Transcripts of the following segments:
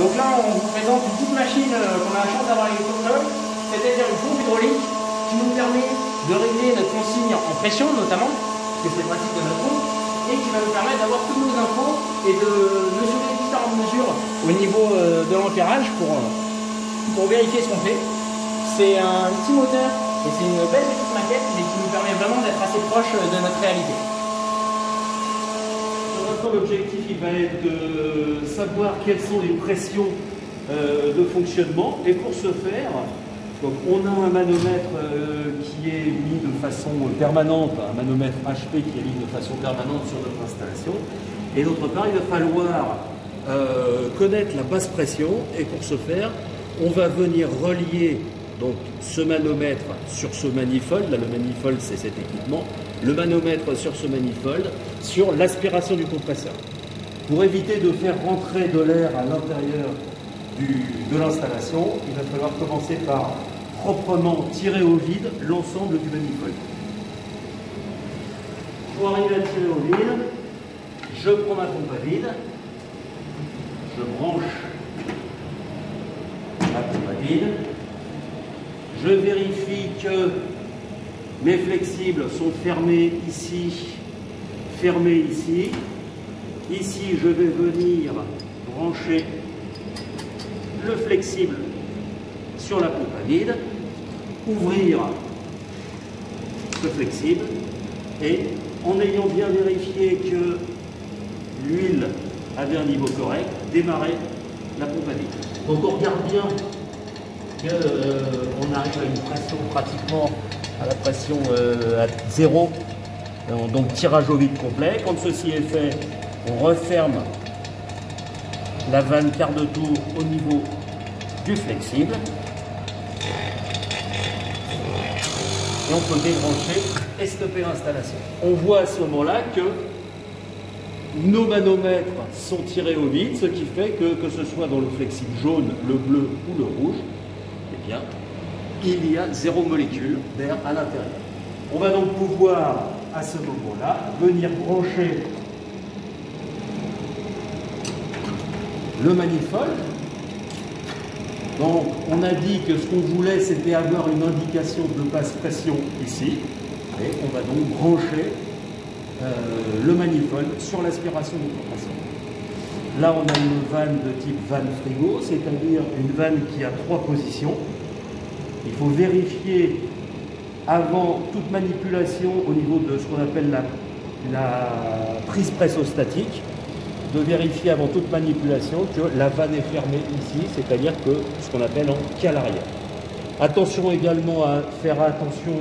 Donc là, on vous présente une petite machine qu'on a la chance d'avoir avec les consoles, c'est-à-dire une pompe hydraulique qui nous permet de régler notre consigne en pression notamment, parce que c'est le principe de notre pompe, et qui va nous permettre d'avoir toutes nos infos et de mesurer différentes mesures au niveau de l'ampérage pour vérifier ce qu'on fait. C'est un petit moteur et c'est une belle petite maquette, mais qui nous permet vraiment d'être assez proche de notre réalité. L'objectif, il va être de savoir quelles sont les pressions de fonctionnement, et pour ce faire, donc on a un manomètre qui est mis de façon permanente, un manomètre HP qui est mis de façon permanente sur notre installation, et d'autre part il va falloir connaître la basse pression, et pour ce faire on va venir relier donc ce manomètre sur ce manifold. Là, le manifold c'est cet équipement, le manomètre sur ce manifold, sur l'aspiration du compresseur. Pour éviter de faire rentrer de l'air à l'intérieur de l'installation, il va falloir commencer par proprement tirer au vide l'ensemble du manifold. Pour arriver à tirer au vide, je prends ma pompe à vide, je branche ma pompe à vide, je vérifie que mes flexibles sont fermés ici, fermés ici. Ici, je vais venir brancher le flexible sur la pompe à vide, ouvrir ce flexible et en ayant bien vérifié que l'huile avait un niveau correct, démarrer la pompe à vide. Donc on regarde bien qu'on arrive à une pression pratiquement à la pression à 0, donc tirage au vide complet. Quand ceci est fait, on referme la vanne quart de tour au niveau du flexible et on peut débrancher et stopper l'installation. On voit à ce moment-là que nos manomètres sont tirés au vide, ce qui fait que ce soit dans le flexible jaune, le bleu ou le rouge, eh bien, il y a 0 molécule d'air à l'intérieur. On va donc pouvoir, à ce moment-là, venir brancher le manifold. Donc, on a dit que ce qu'on voulait, c'était avoir une indication de basse pression ici. Et on va donc brancher le manifold sur l'aspiration du compresseur. Là, on a une vanne de type vanne frigo, c'est-à-dire une vanne qui a 3 positions. Il faut vérifier avant toute manipulation au niveau de ce qu'on appelle la prise pressostatique, de vérifier avant toute manipulation que la vanne est fermée ici, c'est-à-dire que ce qu'on appelle en cale arrière. Attention également à faire attention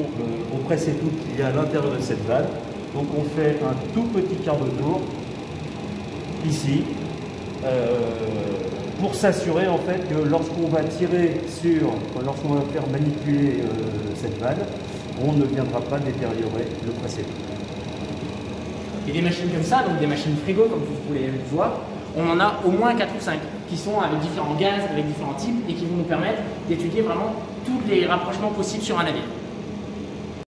au presse-écoute qu'il y a à l'intérieur de cette vanne. Donc on fait un tout petit quart de tour ici pour s'assurer en fait que lorsqu'on va tirer lorsqu'on va faire manipuler cette vanne, on ne viendra pas détériorer le presse-écoute. Et des machines comme ça, donc des machines frigo comme vous pouvez le voir, on en a au moins 4 ou 5 qui sont avec différents gaz, avec différents types et qui vont nous permettre d'étudier vraiment tous les rapprochements possibles sur un navire.